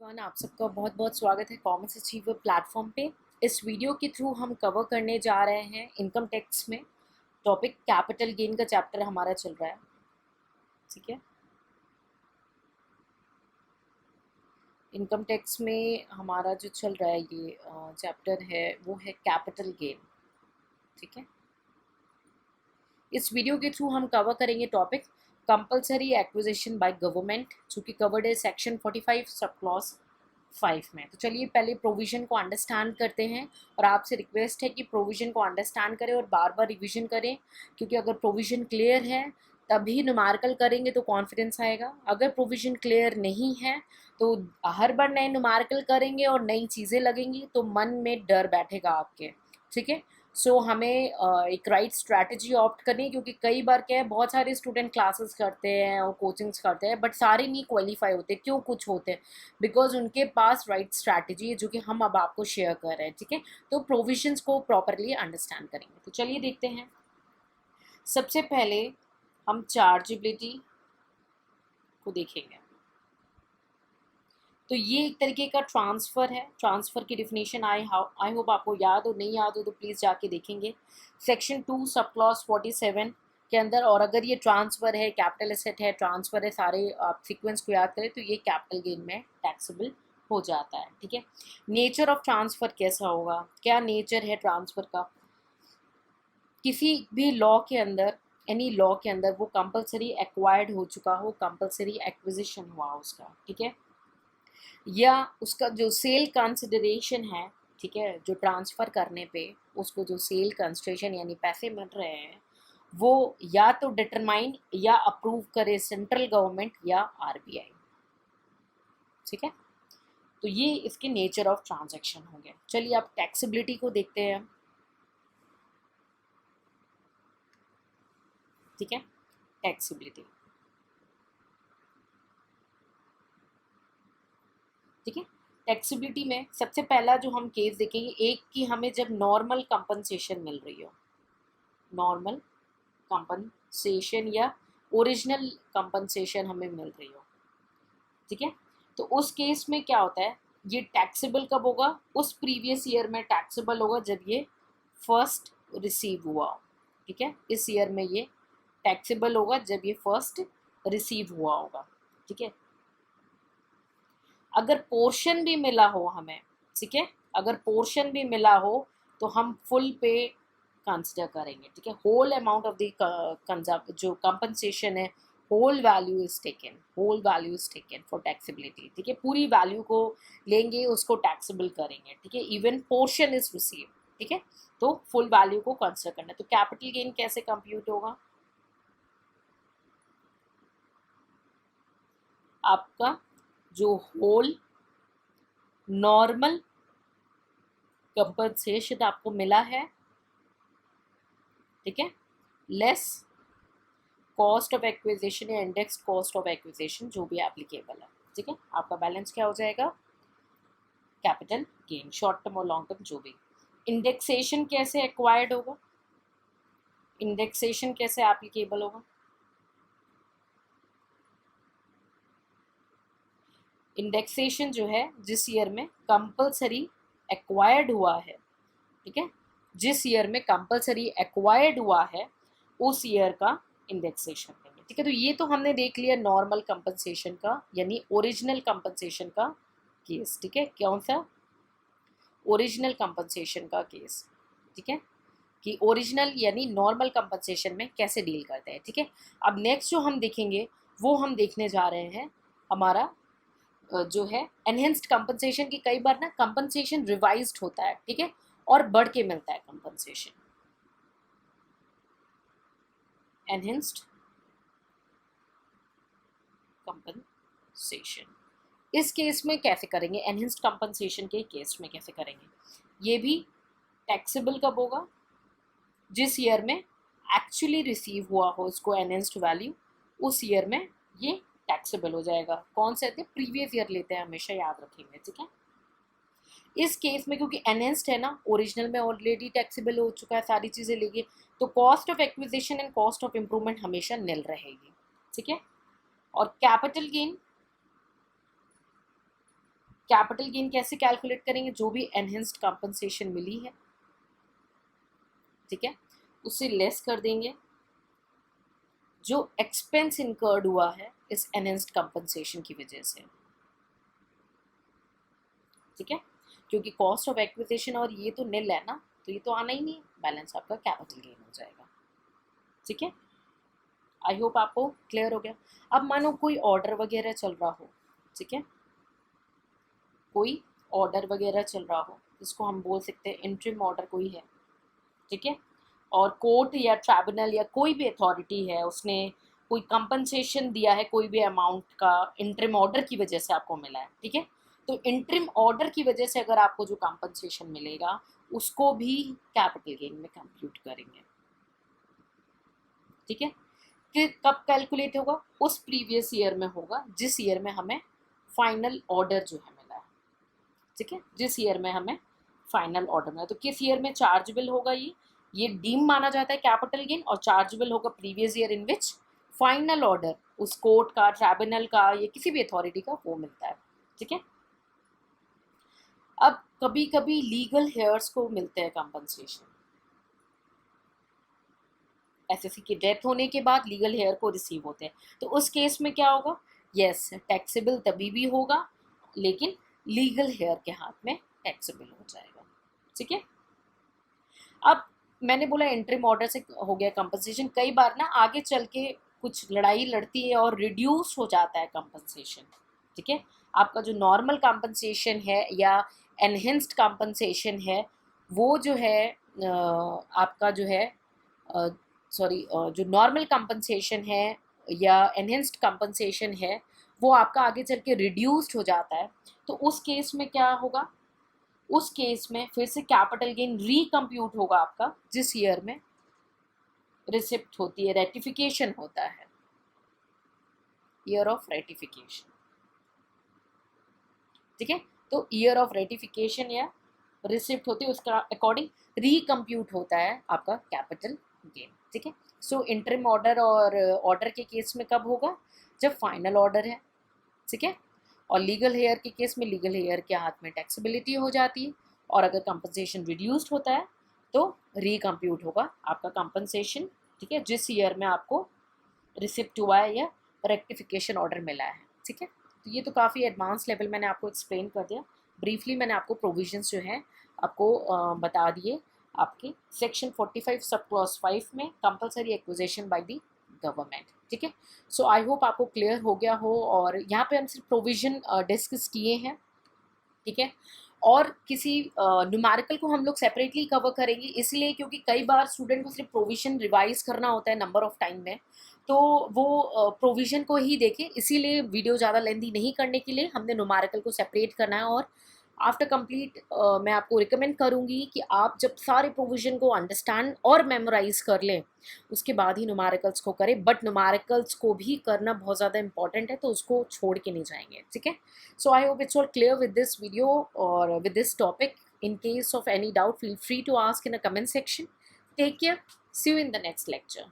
Everyone, आप सबका बहुत बहुत स्वागत है कॉमर्स अचीवर प्लेटफॉर्म पे। इस वीडियो के थ्रू हम कवर करने जा रहे हैं इनकम टैक्स में टॉपिक कैपिटल गेन का चैप्टर हमारा चल रहा है। ठीक है, इनकम टैक्स में हमारा जो चल रहा है ये चैप्टर है वो है कैपिटल गेन। ठीक है, इस वीडियो के थ्रू हम कवर करेंगे topic compulsory acquisition by government, जो कि कवर्ड है सेक्शन 45 सब क्लॉज 5 में। तो चलिए पहले प्रोविजन को अंडरस्टैंड करते हैं, और आपसे रिक्वेस्ट है कि प्रोविजन को अंडरस्टैंड करें और बार बार रिवीजन करें, क्योंकि अगर प्रोविजन क्लियर है तभी न्यूमेरिकल करेंगे तो कॉन्फिडेंस आएगा। अगर प्रोविजन क्लियर नहीं है तो हर बार नए न्यूमेरिकल करेंगे और नई चीज़ें लगेंगी तो मन में डर बैठेगा आपके। ठीक है, सो हमें एक राइट स्ट्रैटेजी ऑप्ट करनी है, क्योंकि कई बार क्या है, बहुत सारे स्टूडेंट क्लासेस करते हैं और कोचिंग्स करते हैं बट सारे नहीं क्वालिफाई होते। क्यों कुछ होते हैं? बिकॉज उनके पास राइट स्ट्रैटेजी है जो कि हम अब आपको शेयर कर रहे हैं। ठीक है, तो प्रोविजंस को प्रॉपरली अंडरस्टैंड करेंगे। तो चलिए देखते हैं। सबसे पहले हम चार्जेबिलिटी को देखेंगे। तो ये एक तरीके का ट्रांसफ़र है। ट्रांसफ़र की डिफिनेशन आई होप आपको याद हो, नहीं याद हो तो प्लीज़ जाके देखेंगे सेक्शन 2 सब क्लॉज 47 के अंदर। और अगर ये ट्रांसफ़र है, कैपिटल एसेट है, ट्रांसफ़र है, सारे आप सीक्वेंस को याद करें तो ये कैपिटल गेन में टैक्सेबल हो जाता है। ठीक है, नेचर ऑफ ट्रांसफ़र कैसा होगा, क्या नेचर है ट्रांसफ़र का? किसी भी लॉ के अंदर, एनी लॉ के अंदर वो कंपलसरी एक्वायर्ड हो चुका हो, कंपलसरी एक्विजिशन हुआ हो उसका। ठीक है, या उसका जो सेल कंसिडरेशन है, ठीक है, जो ट्रांसफ़र करने पे उसको जो सेल कंसिडरेशन यानी पैसे मिल रहे हैं वो या तो डिटरमाइन या अप्रूव करे सेंट्रल गवर्नमेंट या आरबीआई। ठीक है, तो ये इसके नेचर ऑफ ट्रांजैक्शन हो गया। चलिए आप टैक्सेबिलिटी को देखते हैं। ठीक है, टैक्सेबिलिटी। ठीक है, टैक्सेबिलिटी में सबसे पहला जो हम केस देखेंगे, एक कि हमें जब नॉर्मल कंपनसेशन मिल रही हो, नॉर्मल कंपनसेशन या ओरिजिनल कंपनसेशन हमें मिल रही हो। ठीक है, तो उस केस में क्या होता है, ये टैक्सेबल कब होगा? उस प्रीवियस ईयर में टैक्सेबल होगा जब ये फर्स्ट रिसीव हुआ हो। ठीक है, इस ईयर में ये टैक्सेबल होगा जब ये फर्स्ट रिसीव हुआ होगा। ठीक है, अगर पोर्शन भी मिला हो हमें, ठीक है, अगर पोर्शन भी मिला हो तो हम फुल पे कंसिडर करेंगे। ठीक है, होल अमाउंट ऑफ द जो कंपनसेशन है, whole value is taken, whole value is taken for taxability. ठीक है, पूरी वैल्यू को लेंगे, उसको टैक्सेबल करेंगे। ठीक है, इवन पोर्शन इज रिसीव। ठीक है, तो फुल वैल्यू को कंसिडर करना है। तो कैपिटल गेन कैसे कंप्यूट होगा? आपका जो होल नॉर्मल कंपनसेशन आपको मिला है, ठीक है, लेस कॉस्ट ऑफ एक्विजिशन या इंडेक्स कॉस्ट ऑफ एक्विजिशन जो भी एप्लीकेबल है। ठीक है, आपका बैलेंस क्या हो जाएगा? कैपिटल गेन, शॉर्ट टर्म और लॉन्ग टर्म जो भी। इंडेक्सेशन कैसे एक्वायर्ड होगा, इंडेक्सेशन कैसे एप्लीकेबल होगा? इंडेक्सेशन जो है जिस ईयर में कंपलसरी एक्वायर्ड हुआ है, ठीक है, जिस ईयर में कंपलसरी एक्वायर्ड हुआ है उस ईयर का इंडेक्सेशन देंगे। ठीक है, तो ये तो हमने देख लिया नॉर्मल कंपनसेशन का यानी ओरिजिनल कंपनसेशन का केस। ठीक है, कौन सा? ओरिजिनल कंपनसेशन का केस। ठीक है, कि ओरिजिनल यानी नॉर्मल कंपनसेशन में कैसे डील करते हैं। ठीक है, अब नेक्स्ट जो हम देखेंगे वो हम देखने जा रहे हैं हमारा जो है एनहेंस्ड कंपनसेशन की। कई बार ना कंपनसेशन रिवाइज्ड होता है, ठीक है, और बढ़ के मिलता है कंपनसेशन। एनहेंस्ड कंपनसेशन इस केस में कैसे करेंगे? एनहेंस्ड कंपनसेशन के केस में कैसे करेंगे? ये भी टैक्सेबल कब होगा? जिस ईयर में एक्चुअली रिसीव हुआ हो इसको एनहेंस्ड वैल्यू, उस ईयर में ये टैक्सेबल हो जाएगा। कौन से थे? प्रीवियस ईयर लेते हैं, हमेशा याद रखेंगे। ठीक है, इस केस में क्योंकि एनहेंस्ड है ना, ओरिजिनल में ऑलरेडी टैक्सेबल हो चुका है, सारी चीज़ें लेंगे तो cost of acquisition and cost of improvement हमेशा निल रहेगी। ठीक है, और कैपिटल गेन कैपिटल गेन कैसे कैलकुलेट करेंगे? जो भी एनहेंस्ड कंपनसेशन मिली है, ठीक है, उससे लेस कर देंगे जो एक्सपेंस इनकर्ड हुआ है इस एनहेंस्ड कंपनसेशन की वजह से, ठीक है, क्योंकि कॉस्ट ऑफ एक्विजिशन और ये तो निल है ना, तो ये तो आना ही नहीं है, बैलेंस आपका कैपिटल गेन हो जाएगा, ठीक है। आई होप आपको क्लियर हो गया। अब मानो कोई ऑर्डर वगैरह चल रहा हो, ठीक है, कोई ऑर्डर वगैरह चल रहा हो, जिसको हम बोल सकते हैं इंटरिम ऑर्डर कोई है, ठीक है, और कोर्ट या ट्राइब्यूनल या कोई भी अथॉरिटी है, उसने कोई कंपनसेशन दिया है कोई भी अमाउंट का, इंटरिम ऑर्डर की वजह से आपको मिला है, ठीक है, तो इंटरिम ऑर्डर की वजह से अगर आपको जो कंपनसेशन मिलेगा उसको भी कैपिटल गेन में कंप्यूट करेंगे, ठीक है। कि कब कैलकुलेट होगा? उस प्रीवियस ईयर में होगा जिस ईयर में हमें फाइनल ऑर्डर जो है मिला है, ठीक है, जिस ईयर में हमें फाइनल ऑर्डर मिला, तो किस ईयर में चार्जेबल होगा? ये डीम माना जाता है कैपिटल गेन, और चार्जेबल होगा previous year in which final order उस कोर्ट का, ट्राइब्यूनल का या किसी भी अथॉरिटी का वो मिलता है, ठीक है। अब कभी कभी लीगल हेयर्स को मिलते हैं कंपनसेशन, एसएससी की डेथ होने के बाद लीगल हेयर को रिसीव होते हैं, तो उस केस में क्या होगा? यस, टैक्सेबल तभी भी होगा, लेकिन लीगल हेयर के हाथ में टैक्सेबल हो जाएगा, ठीक है। अब मैंने बोला इंटरिम ऑर्डर से हो गया कंपनसेशन, कई बार ना आगे चल के कुछ लड़ाई लड़ती है और रिड्यूस हो जाता है कंपनसेशन, ठीक है। आपका जो नॉर्मल कंपनसेशन है या एनहेंस्ड कंपनसेशन है वो जो है आपका जो है सॉरी जो नॉर्मल कंपनसेशन है या एनहेंस्ड कंपनसेशन है वो आपका आगे चल के रिड्यूस्ड हो जाता है, तो उस केस में क्या होगा? उस केस में फिर से कैपिटल गेन रीकम्प्यूट होगा आपका जिस ईयर में रिसिप्ट होती है, रेटिफिकेशन होता है, ईयर ऑफ रेटिफिकेशन, ठीक है। तो ईयर ऑफ रेटिफिकेशन या रिसिप्ट होती है उसका अकॉर्डिंग रीकम्प्यूट होता है आपका कैपिटल गेन, ठीक है। सो इंटरिम ऑर्डर और ऑर्डर के केस में कब होगा? जब फाइनल ऑर्डर है, ठीक है, और लीगल हेयर के केस में लीगल हेयर के हाथ में टैक्सेबिलिटी हो जाती है, और अगर कंपनसेशन रिड्यूस्ड होता है तो रीकम्प्यूट होगा आपका कंपनसेशन, ठीक है, जिस ईयर में आपको रिसिप्ट हुआ है या रेक्टिफिकेशन ऑर्डर मिला है, ठीक है। तो ये तो काफ़ी एडवांस लेवल मैंने आपको एक्सप्लेन कर दिया, ब्रीफली मैंने आपको प्रोविजंस जो हैं आपको बता दिए, आपके सेक्शन 45 सब क्लॉज 5 में compulsory acquisition by the government, ठीक है। सो आई होप आपको क्लियर हो गया हो, और यहाँ पे हम सिर्फ प्रोविजन डिस्कस किए हैं, ठीक है, और किसी न्यूमेरिकल को हम लोग सेपरेटली कवर करेंगे, इसलिए क्योंकि कई बार स्टूडेंट को सिर्फ प्रोविजन रिवाइज करना होता है नंबर ऑफ टाइम में, तो वो प्रोविजन को ही देखें, इसीलिए वीडियो ज़्यादा लेंथी नहीं करने के लिए हमने न्यूमेरिकल को सेपरेट करना है। और आफ्टर कंप्लीट मैं आपको रिकमेंड करूँगी कि आप जब सारे प्रोविजन को अंडरस्टैंड और मेमोराइज कर लें उसके बाद ही न्यूमेरिकल्स को करें, बट न्यूमेरिकल्स को भी करना बहुत ज़्यादा इंपॉर्टेंट है, तो उसको छोड़ के नहीं जाएंगे, ठीक है। So I hope it's all clear with this video और with this topic. In case of any doubt, feel free to ask in the comment section. Take care. See you in the next lecture.